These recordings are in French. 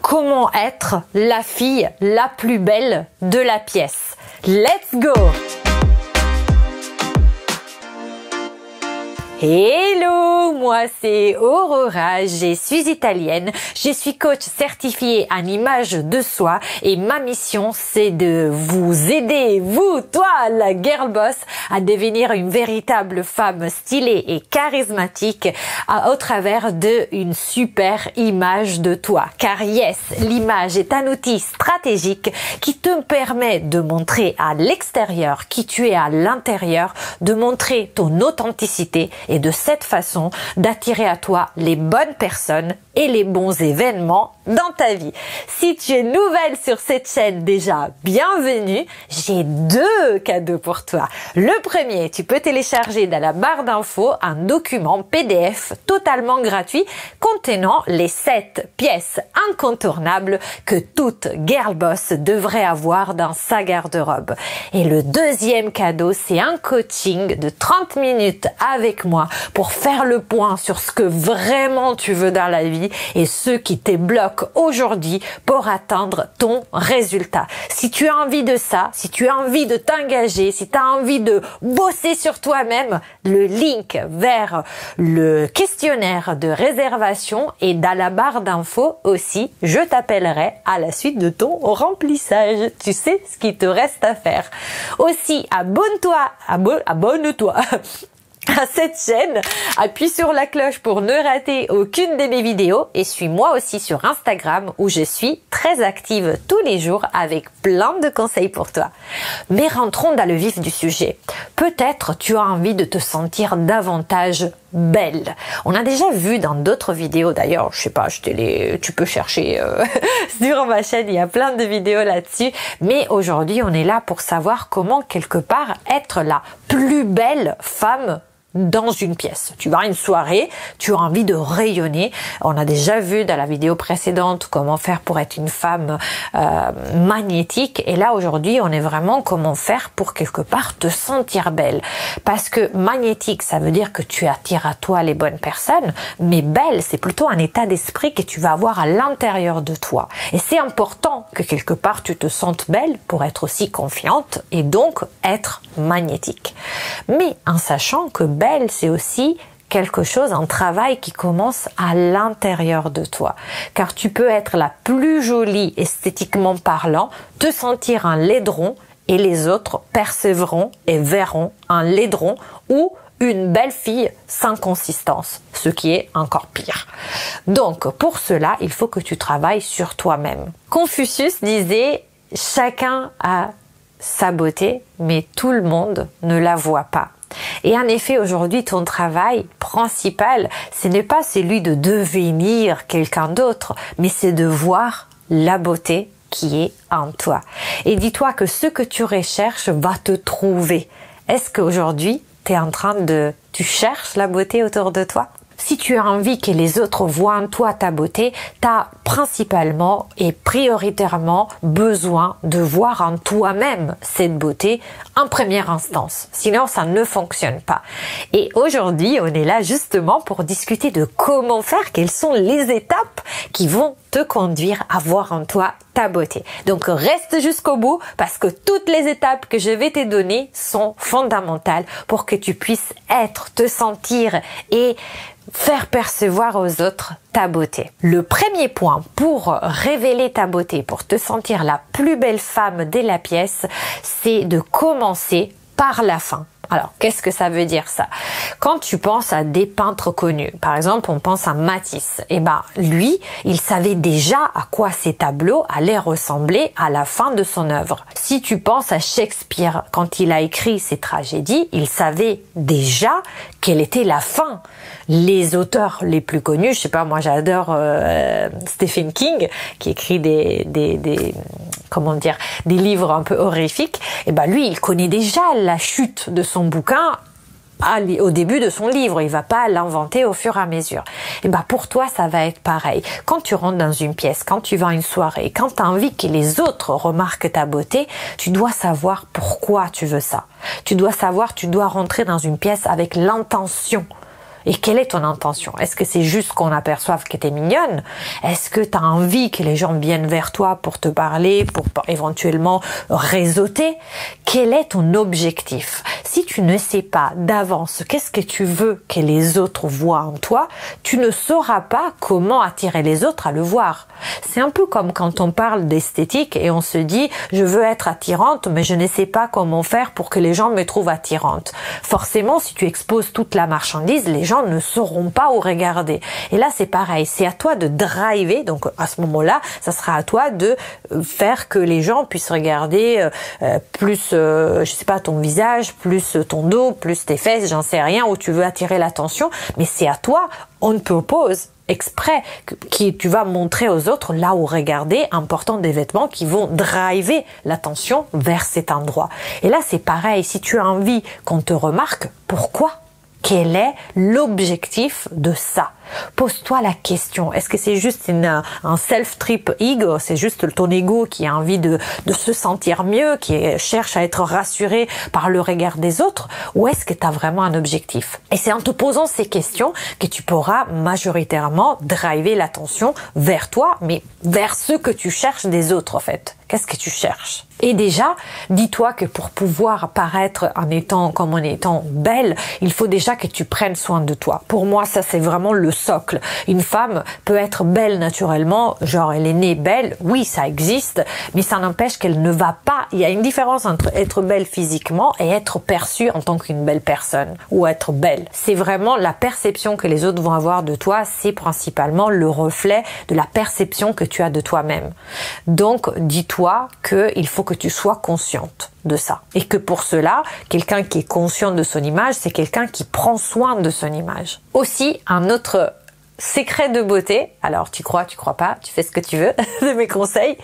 comment être la fille la plus belle de la pièce. Let's go! Hello, moi c'est Aurora, je suis italienne, je suis coach certifiée en image de soi et ma mission c'est de vous aider, vous, toi, la girl boss, à devenir une véritable femme stylée et charismatique au travers d'une super image de toi. Car yes, l'image est un outil stratégique qui te permet de montrer à l'extérieur qui tu es à l'intérieur, de montrer ton authenticité et de cette façon d'attirer à toi les bonnes personnes et les bons événements dans ta vie. Si tu es nouvelle sur cette chaîne, déjà, bienvenue. J'ai deux cadeaux pour toi. Le premier, tu peux télécharger dans la barre d'infos un document PDF totalement gratuit contenant les 7 pièces incontournables que toute girl boss devrait avoir dans sa garde-robe. Et le deuxième cadeau, c'est un coaching de 30 minutes avec moi pour faire le point sur ce que vraiment tu veux dans la vie et ce qui te bloque aujourd'hui pour atteindre ton résultat. Si tu as envie de ça, si tu as envie de t'engager, si tu as envie de bosser sur toi-même, le link vers le questionnaire de réservation est dans la barre d'infos aussi. Je t'appellerai à la suite de ton remplissage. Tu sais ce qu'il te reste à faire. Aussi, abonne-toi à cette chaîne, appuie sur la cloche pour ne rater aucune de mes vidéos et suis-moi aussi sur Instagram où je suis très active tous les jours avec plein de conseils pour toi. Mais rentrons dans le vif du sujet. Peut-être tu as envie de te sentir davantage belle. On a déjà vu dans d'autres vidéos, d'ailleurs, je sais pas, tu peux chercher sur ma chaîne, il y a plein de vidéos là-dessus, mais aujourd'hui on est là pour savoir comment quelque part être la plus belle femme dans une pièce. Tu vas à une soirée, tu as envie de rayonner. On a déjà vu dans la vidéo précédente comment faire pour être une femme magnétique. Et là, aujourd'hui, on est vraiment comment faire pour quelque part te sentir belle. Parce que magnétique, ça veut dire que tu attires à toi les bonnes personnes. Mais belle, c'est plutôt un état d'esprit que tu vas avoir à l'intérieur de toi. Et c'est important que quelque part tu te sentes belle pour être aussi confiante et donc être magnétique. Mais en sachant que belle, c'est aussi quelque chose, un travail qui commence à l'intérieur de toi. Car tu peux être la plus jolie esthétiquement parlant, te sentir un laidron et les autres percevront et verront un laidron ou une belle fille sans consistance, ce qui est encore pire. Donc, pour cela, il faut que tu travailles sur toi-même. Confucius disait « Chacun a sa beauté, mais tout le monde ne la voit pas ». Et en effet, aujourd'hui, ton travail principal, ce n'est pas celui de devenir quelqu'un d'autre, mais c'est de voir la beauté qui est en toi. Et dis-toi que ce que tu recherches va te trouver. Est-ce qu'aujourd'hui, tu cherches la beauté autour de toi? Si tu as envie que les autres voient en toi ta beauté, tu as principalement et prioritairement besoin de voir en toi-même cette beauté en première instance. Sinon, ça ne fonctionne pas. Et aujourd'hui, on est là justement pour discuter de comment faire, quelles sont les étapes qui vont te conduire à voir en toi ta beauté. Donc, reste jusqu'au bout parce que toutes les étapes que je vais te donner sont fondamentales pour que tu puisses te sentir et faire percevoir aux autres ta beauté. Le premier point pour révéler ta beauté, pour te sentir la plus belle femme de la pièce, c'est de commencer par la fin. Alors, qu'est-ce que ça veut dire ça? Quand tu penses à des peintres connus, par exemple, on pense à Matisse, lui, il savait déjà à quoi ses tableaux allaient ressembler à la fin de son œuvre. Si tu penses à Shakespeare, quand il a écrit ses tragédies, il savait déjà quelle était la fin. Les auteurs les plus connus, je sais pas, moi j'adore Stephen King, qui écrit des livres un peu horrifiques. Lui, il connaît déjà la chute de son bouquin au début de son livre. Il va pas l'inventer au fur et à mesure. Pour toi, ça va être pareil. Quand tu rentres dans une pièce, quand tu vas à une soirée, quand tu as envie que les autres remarquent ta beauté, tu dois savoir pourquoi tu veux ça. Tu dois rentrer dans une pièce avec l'intention. Et quelle est ton intention? Est-ce que c'est juste qu'on aperçoive que t'es mignonne? Est-ce que t'as envie que les gens viennent vers toi pour te parler, pour éventuellement réseauter? Quel est ton objectif? Si tu ne sais pas d'avance qu'est-ce que tu veux que les autres voient en toi, tu ne sauras pas comment attirer les autres à le voir. C'est un peu comme quand on parle d'esthétique et on se dit « je veux être attirante, mais je ne sais pas comment faire pour que les gens me trouvent attirante ». Forcément, si tu exposes toute la marchandise, les gens ne sauront pas où regarder. Et là, c'est pareil, c'est à toi de driver, donc à ce moment-là, ça sera à toi de faire que les gens puissent regarder plus, je sais pas, ton visage, plus ton dos, plus tes fesses, j'en sais rien, où tu veux attirer l'attention, mais c'est à toi, on purpose, exprès, qui tu vas montrer aux autres là où regarder en portant des vêtements qui vont driver l'attention vers cet endroit. Et là, c'est pareil, si tu as envie qu'on te remarque, pourquoi? Quel est l'objectif de ça? Pose-toi la question. Est-ce que c'est juste un self-trip ego? C'est juste ton ego qui a envie de se sentir mieux, qui cherche à être rassuré par le regard des autres? Ou est-ce que tu as vraiment un objectif? Et c'est en te posant ces questions que tu pourras majoritairement driver l'attention vers toi, mais vers ce que tu cherches des autres en fait. Qu'est-ce que tu cherches? Et déjà, dis-toi que pour pouvoir paraître en étant belle, il faut déjà que tu prennes soin de toi. Pour moi, ça c'est vraiment le socle. Une femme peut être belle naturellement, genre elle est née belle, oui ça existe, mais ça n'empêche qu'elle ne va pas. Il y a une différence entre être belle physiquement et être perçue en tant qu'une belle personne, ou être belle. C'est vraiment la perception que les autres vont avoir de toi, c'est principalement le reflet de la perception que tu as de toi-même. Donc, dis-toi qu'il faut que tu sois consciente de ça. Et que pour cela, quelqu'un qui est conscient de son image, c'est quelqu'un qui prend soin de son image. Aussi, un autre secret de beauté, alors tu crois pas, tu fais ce que tu veux de mes conseils,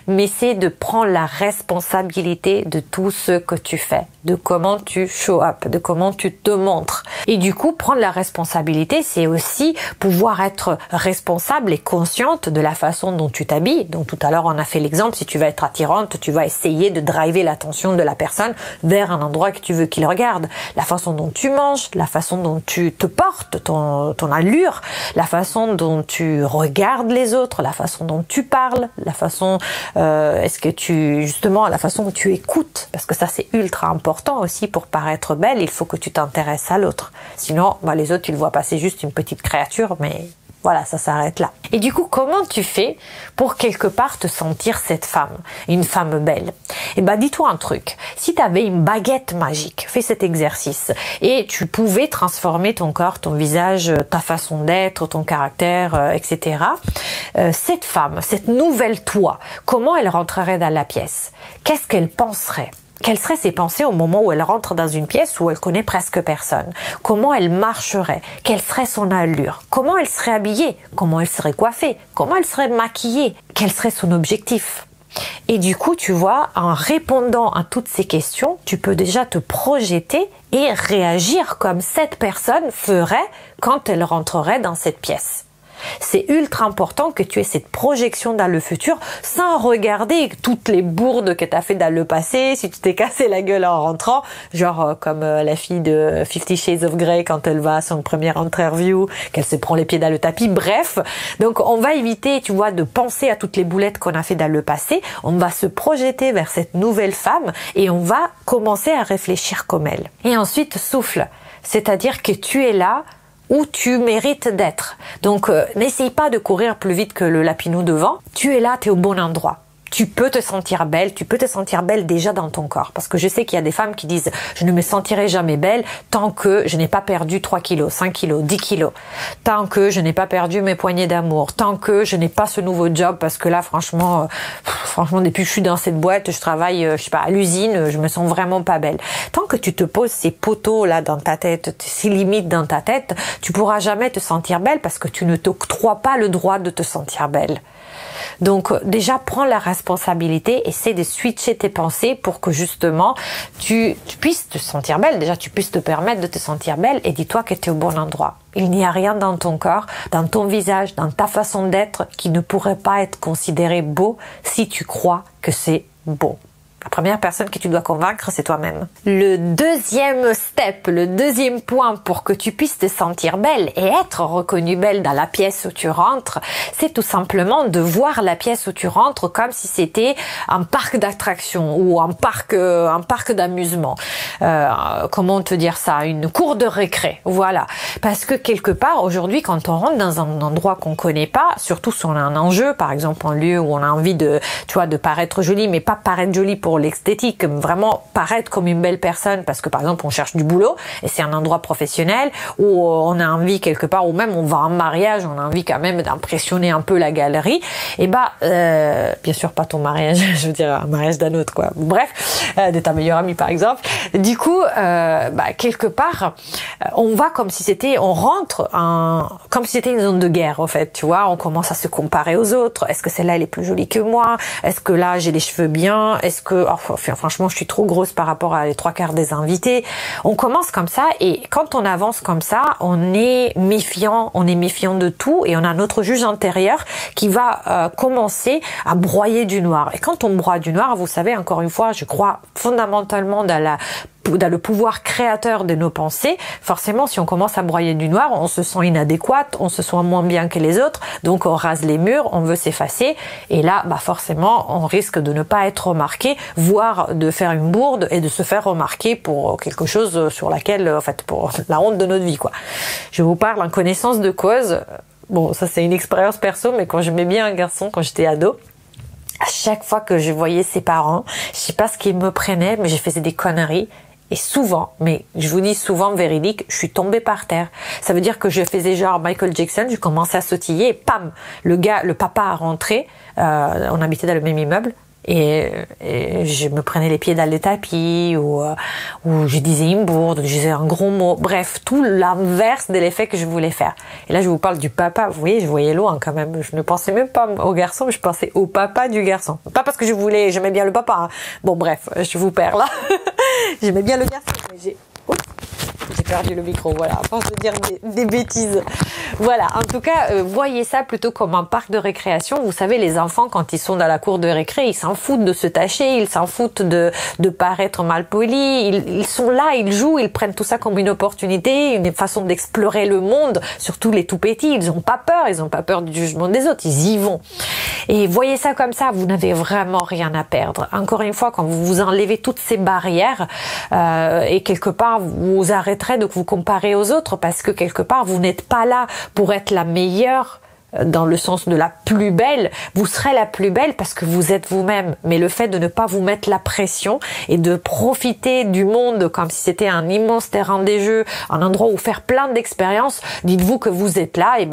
mais c'est de prendre la responsabilité de tout ce que tu fais, de comment tu show up, de comment tu te montres. Et du coup, prendre la responsabilité, c'est aussi pouvoir être responsable et consciente de la façon dont tu t'habilles. Donc tout à l'heure, on a fait l'exemple, si tu vas être attirante, tu vas essayer de driver l'attention de la personne vers un endroit que tu veux qu'il regarde. La façon dont tu manges, la façon dont tu te portes, ton allure, la façon dont tu regardes les autres, la façon dont tu parles, la façon la façon dont tu écoutes, parce que ça c'est ultra important aussi pour paraître belle, il faut que tu t'intéresses à l'autre. Sinon, les autres, tu le vois passer juste une petite créature, mais voilà, ça s'arrête là. Et du coup, comment tu fais pour quelque part te sentir cette femme, une femme belle? Eh ben, dis-toi un truc. Si tu avais une baguette magique, fais cet exercice et tu pouvais transformer ton corps, ton visage, ta façon d'être, ton caractère, etc. Cette femme, cette nouvelle toi, comment elle rentrerait dans la pièce? Qu'est-ce qu'elle penserait? Quelles seraient ses pensées au moment où elle rentre dans une pièce où elle connaît presque personne? Comment elle marcherait? Quelle serait son allure? Comment elle serait habillée? Comment elle serait coiffée? Comment elle serait maquillée? Quel serait son objectif? Et du coup, tu vois, en répondant à toutes ces questions, tu peux déjà te projeter et réagir comme cette personne ferait quand elle rentrerait dans cette pièce. C'est ultra important que tu aies cette projection dans le futur sans regarder toutes les bourdes que tu as fait dans le passé, si tu t'es cassé la gueule en rentrant, genre comme la fille de 50 Shades of Grey quand elle va à son première interview, qu'elle se prend les pieds dans le tapis, bref. Donc on va éviter, tu vois, de penser à toutes les boulettes qu'on a fait dans le passé, on va se projeter vers cette nouvelle femme et on va commencer à réfléchir comme elle. Et ensuite souffle, c'est-à-dire que tu es là où tu mérites d'être. Donc, n'essaye pas de courir plus vite que le lapinou devant. Tu es là, tu es au bon endroit. Tu peux te sentir belle, déjà dans ton corps. Parce que je sais qu'il y a des femmes qui disent « je ne me sentirai jamais belle tant que je n'ai pas perdu 3 kilos, 5 kilos, 10 kilos. Tant que je n'ai pas perdu mes poignées d'amour. Tant que je n'ai pas ce nouveau job parce que là, franchement, depuis que je suis dans cette boîte, je travaille, à l'usine, je me sens vraiment pas belle. » Tant que tu te poses ces poteaux-là dans ta tête, ces limites dans ta tête, tu pourras jamais te sentir belle parce que tu ne t'octroies pas le droit de te sentir belle. Donc déjà, prends la responsabilité, essaie de switcher tes pensées pour que justement tu puisses te sentir belle, déjà tu puisses te permettre de te sentir belle et dis-toi que tu es au bon endroit. Il n'y a rien dans ton corps, dans ton visage, dans ta façon d'être qui ne pourrait pas être considéré beau si tu crois que c'est beau. La première personne que tu dois convaincre, c'est toi-même. Le deuxième step, le deuxième point pour que tu puisses te sentir belle et être reconnue belle dans la pièce où tu rentres, c'est tout simplement de voir la pièce où tu rentres comme si c'était un parc d'attractions ou un parc d'amusement. Comment te dire ça? Une cour de récré. Voilà. Parce que quelque part, aujourd'hui, quand on rentre dans un endroit qu'on connaît pas, surtout si on a un enjeu, par exemple un lieu où on a envie de paraître jolie, mais pas paraître jolie pour l'esthétique, vraiment paraître comme une belle personne, parce que par exemple on cherche du boulot et c'est un endroit professionnel où on a envie quelque part, ou même on va en mariage, on a envie quand même d'impressionner un peu la galerie, et bien sûr pas ton mariage, je veux dire un mariage d'un autre quoi, bref, de ta meilleure amie par exemple. Du coup, quelque part, on rentre comme si c'était une zone de guerre en fait, tu vois, on commence à se comparer aux autres. Est-ce que celle-là elle est plus jolie que moi? Est-ce que là j'ai les cheveux bien? Est-ce que franchement je suis trop grosse par rapport à les 3/4 des invités? On commence comme ça, et quand on avance comme ça, on est méfiant de tout, et on a notre juge intérieur qui va commencer à broyer du noir. Et quand on broie du noir, vous savez, encore une fois, je crois fondamentalement dans le pouvoir créateur de nos pensées. Forcément, si on commence à broyer du noir, on se sent inadéquate, on se sent moins bien que les autres, donc on rase les murs, on veut s'effacer, et là, forcément, on risque de ne pas être remarqué, voire de faire une bourde et de se faire remarquer pour quelque chose sur laquelle, en fait, pour la honte de notre vie, quoi. Je vous parle en connaissance de cause. Bon, ça c'est une expérience perso, mais quand j'aimais bien un garçon, quand j'étais ado, à chaque fois que je voyais ses parents, je sais pas ce qu'ils me prenaient, mais je faisais des conneries. Et souvent, mais je vous dis souvent véridique, je suis tombée par terre. Ça veut dire que je faisais genre Michael Jackson, je commençais à sautiller et pam, le papa a rentré, on habitait dans le même immeuble, et je me prenais les pieds dans le tapis, ou je disais une bourde, je disais un gros mot, bref, tout l'inverse de l'effet que je voulais faire. Et là, je vous parle du papa, vous voyez, je voyais loin quand même, je ne pensais même pas au garçon, mais je pensais au papa du garçon. Pas parce que j'aimais bien le papa, hein. Bon bref, je vous perds là. J'aimais bien le garçon, mais j'ai perdu le micro, voilà, à force de dire des bêtises. Voilà, en tout cas, voyez ça plutôt comme un parc de récréation. Vous savez, les enfants, quand ils sont dans la cour de récré, ils s'en foutent de se tâcher, ils s'en foutent de paraître mal polis, ils sont là, ils jouent, ils prennent tout ça comme une opportunité, une façon d'explorer le monde, surtout les tout petits, ils ont pas peur du jugement des autres, ils y vont. Et voyez ça comme ça, vous n'avez vraiment rien à perdre. Encore une fois, quand vous enlevez toutes ces barrières, et quelque part, vous arrêterez de vous comparer aux autres, parce que quelque part, vous n'êtes pas là pour être la meilleure, dans le sens de la plus belle. Vous serez la plus belle parce que vous êtes vous-même. Mais le fait de ne pas vous mettre la pression et de profiter du monde comme si c'était un immense terrain des jeux, un endroit où faire plein d'expériences, dites-vous que vous êtes là, et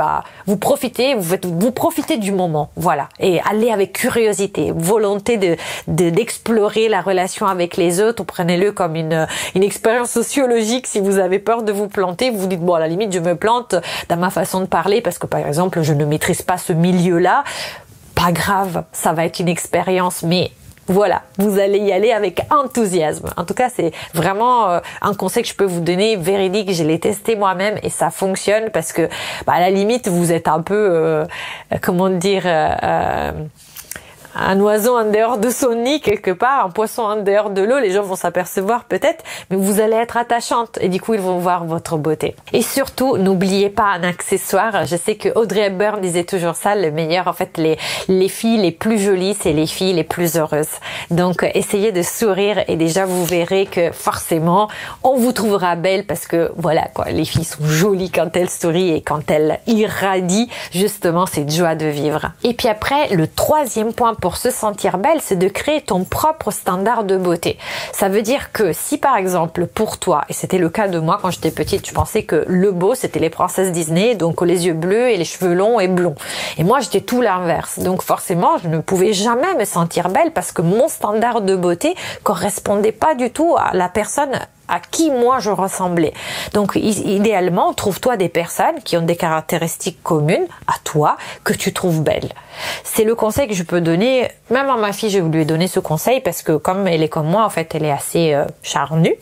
vous profitez, vous profitez du moment. Voilà. Et allez avec curiosité, volonté d'explorer la relation avec les autres. Prenez-le comme une expérience sociologique. Si vous avez peur de vous planter, vous dites, bon, à la limite, je me plante dans ma façon de parler parce que, par exemple, je ne maîtrise pas ce milieu-là, pas grave, ça va être une expérience, mais voilà, vous allez y aller avec enthousiasme. En tout cas, c'est vraiment un conseil que je peux vous donner, véridique, je l'ai testé moi-même et ça fonctionne, parce que à la limite, vous êtes un peu, un oiseau en dehors de son nid quelque part, un poisson en dehors de l'eau, les gens vont s'apercevoir peut-être, mais vous allez être attachante et du coup ils vont voir votre beauté. Et surtout, n'oubliez pas un accessoire. Je sais que Audrey Hepburn disait toujours ça, le meilleur, en fait, les filles les plus jolies, c'est les filles les plus heureuses. Donc essayez de sourire et déjà vous verrez que forcément on vous trouvera belle, parce que voilà quoi, les filles sont jolies quand elles sourient et quand elles irradient justement cette joie de vivre. Et puis après, le troisième point pour se sentir belle, c'est de créer ton propre standard de beauté. Ça veut dire que si par exemple pour toi, et c'était le cas de moi quand j'étais petite, je pensais que le beau c'était les princesses Disney, donc les yeux bleus et les cheveux longs et blonds. Et moi j'étais tout l'inverse. Donc forcément je ne pouvais jamais me sentir belle parce que mon standard de beauté correspondait pas du tout à la personne à qui moi je ressemblais. Donc idéalement, trouve-toi des personnes qui ont des caractéristiques communes à toi, que tu trouves belles. C'est le conseil que je peux donner, même à ma fille, je lui ai donné ce conseil parce que comme elle est comme moi, en fait, elle est assez charnue.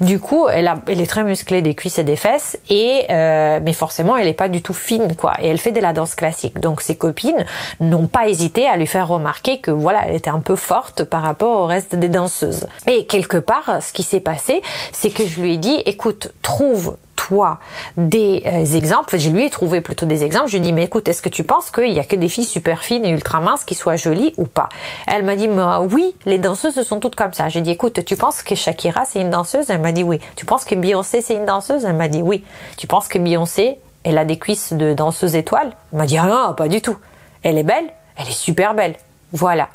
Du coup, elle est très musclée des cuisses et des fesses, mais forcément, elle est pas du tout fine, quoi. Et elle fait de la danse classique. Donc ses copines n'ont pas hésité à lui faire remarquer que voilà, elle était un peu forte par rapport au reste des danseuses. Et quelque part, ce qui s'est passé, c'est que je lui ai dit, écoute, trouve-toi des exemples. Je lui ai trouvé plutôt des exemples. Je lui ai dit, mais écoute, est-ce que tu penses qu'il y a que des filles super fines et ultra minces qui soient jolies ou pas? Elle m'a dit, oui, les danseuses sont toutes comme ça. J'ai dit, écoute, tu penses que Shakira c'est une danseuse? Elle m'a dit oui. Tu penses que Beyoncé c'est une danseuse? Elle m'a dit oui. Tu penses que Beyoncé, elle a des cuisses de danseuse étoile? Elle m'a dit, ah non, pas du tout. Elle est belle? Elle est super belle. Voilà.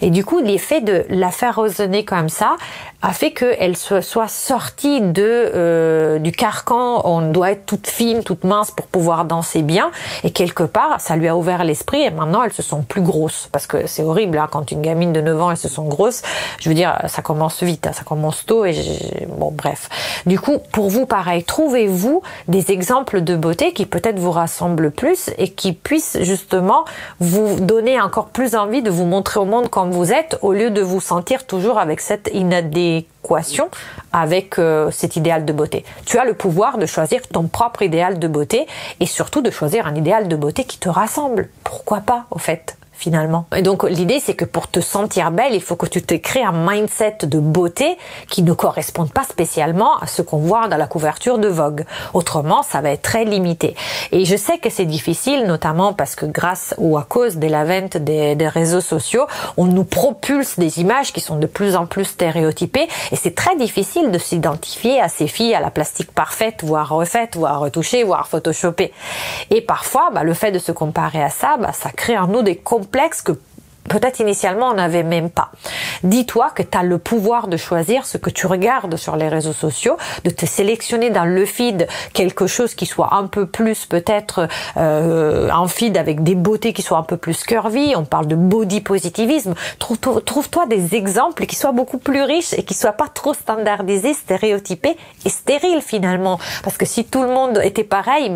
Et du coup, l'effet de la faire résonner comme ça a fait qu'elle soit sortie du carcan. On doit être toute fine, toute mince pour pouvoir danser bien. Et quelque part, ça lui a ouvert l'esprit et maintenant, elles se sont plus grosses. Parce que c'est horrible, hein, quand une gamine de 9 ans, elles se sont grosses. Je veux dire, ça commence vite, hein, ça commence tôt. Bon, bref. Du coup, pour vous, pareil, trouvez-vous des exemples de beauté qui peut-être vous rassemblent plus et qui puissent justement vous donner encore plus envie de vous montrer au monde comme vous êtes, au lieu de vous sentir toujours avec cette inadéquation avec cet idéal de beauté. Tu as le pouvoir de choisir ton propre idéal de beauté et surtout de choisir un idéal de beauté qui te rassemble. Pourquoi pas, au fait, finalement. Et donc l'idée, c'est que pour te sentir belle, il faut que tu te crées un mindset de beauté qui ne corresponde pas spécialement à ce qu'on voit dans la couverture de Vogue. Autrement, ça va être très limité. Et je sais que c'est difficile, notamment parce que grâce ou à cause de la vente des réseaux sociaux, on nous propulse des images qui sont de plus en plus stéréotypées et c'est très difficile de s'identifier à ces filles à la plastique parfaite, voire refaite, voire retouchée, voire photoshopée. Et parfois, le fait de se comparer à ça, ça crée en nous des complexes que peut-être initialement on n'avait même pas. Dis-toi que tu as le pouvoir de choisir ce que tu regardes sur les réseaux sociaux, de te sélectionner dans le feed quelque chose qui soit un peu plus peut-être un feed avec des beautés qui soient un peu plus curvy. On parle de body positivisme. Trouve-toi des exemples qui soient beaucoup plus riches et qui soient pas trop standardisés, stéréotypés et stériles finalement. Parce que si tout le monde était pareil,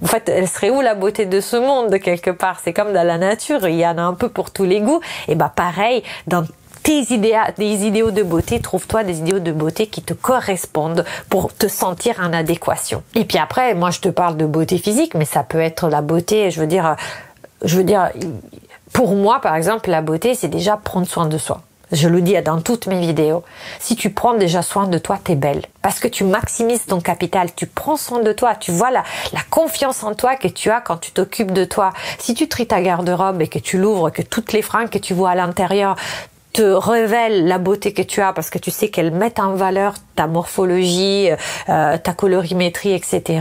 en fait, elle serait où la beauté de ce monde quelque part? C'est comme dans la nature, il y en a un peu pour tous les goûts. Et pareil, dans des idéaux de beauté, trouve-toi des idéaux de beauté qui te correspondent pour te sentir en adéquation. Et puis après, moi je te parle de beauté physique, mais ça peut être la beauté, je veux dire, pour moi par exemple, la beauté c'est déjà prendre soin de soi. Je le dis dans toutes mes vidéos. Si tu prends déjà soin de toi, t'es belle. Parce que tu maximises ton capital. Tu prends soin de toi. Tu vois la confiance en toi que tu as quand tu t'occupes de toi. Si tu tries ta garde-robe et que tu l'ouvres, que toutes les fringues que tu vois à l'intérieur te révèlent la beauté que tu as parce que tu sais qu'elles mettent en valeur ta morphologie, ta colorimétrie, etc.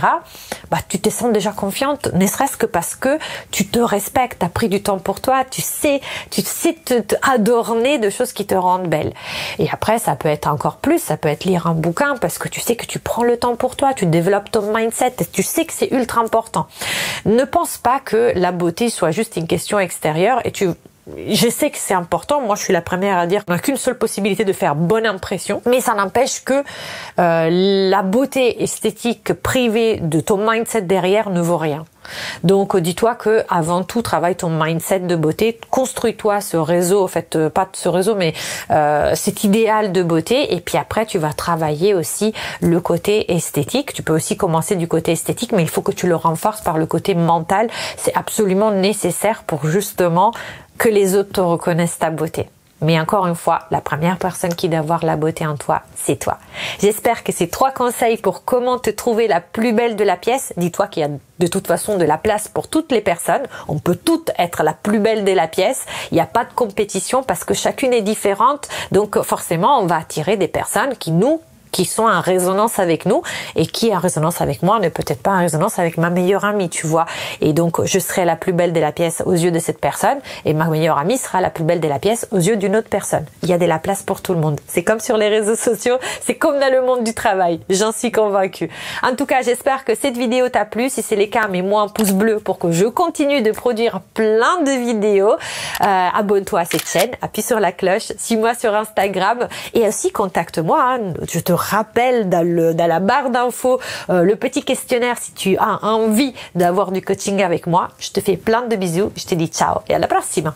Tu te sens déjà confiante, ne serait-ce que parce que tu te respectes, tu as pris du temps pour toi, tu sais te adorner de choses qui te rendent belle. Et après, ça peut être encore plus, ça peut être lire un bouquin parce que tu sais que tu prends le temps pour toi, tu développes ton mindset, tu sais que c'est ultra important. Ne pense pas que la beauté soit juste une question extérieure et je sais que c'est important, moi je suis la première à dire qu'on n'a qu'une seule possibilité de faire bonne impression, mais ça n'empêche que la beauté esthétique privée de ton mindset derrière ne vaut rien. Donc dis-toi que avant tout, travaille ton mindset de beauté, construis-toi ce réseau, en fait pas ce réseau mais cet idéal de beauté, et puis après tu vas travailler aussi le côté esthétique. Tu peux aussi commencer du côté esthétique, mais il faut que tu le renforces par le côté mental. C'est absolument nécessaire pour justement que les autres te reconnaissent ta beauté. Mais encore une fois, la première personne qui doit voir la beauté en toi, c'est toi. J'espère que ces 3 conseils pour comment te trouver la plus belle de la pièce, dis-toi qu'il y a de toute façon de la place pour toutes les personnes. On peut toutes être la plus belle de la pièce. Il n'y a pas de compétition parce que chacune est différente. Donc forcément, on va attirer des personnes qui sont en résonance avec nous, et qui en résonance avec moi n'est peut-être pas en résonance avec ma meilleure amie, tu vois. Et donc, je serai la plus belle de la pièce aux yeux de cette personne, et ma meilleure amie sera la plus belle de la pièce aux yeux d'une autre personne. Il y a de la place pour tout le monde. C'est comme sur les réseaux sociaux, c'est comme dans le monde du travail. J'en suis convaincue. En tout cas, j'espère que cette vidéo t'a plu. Si c'est le cas, mets-moi un pouce bleu pour que je continue de produire plein de vidéos. Abonne-toi à cette chaîne, appuie sur la cloche, suis-moi sur Instagram, et aussi contacte-moi. Je te rappelle dans la barre d'infos le petit questionnaire si tu as envie d'avoir du coaching avec moi. Je te fais plein de bisous, je te dis ciao et à la prossima.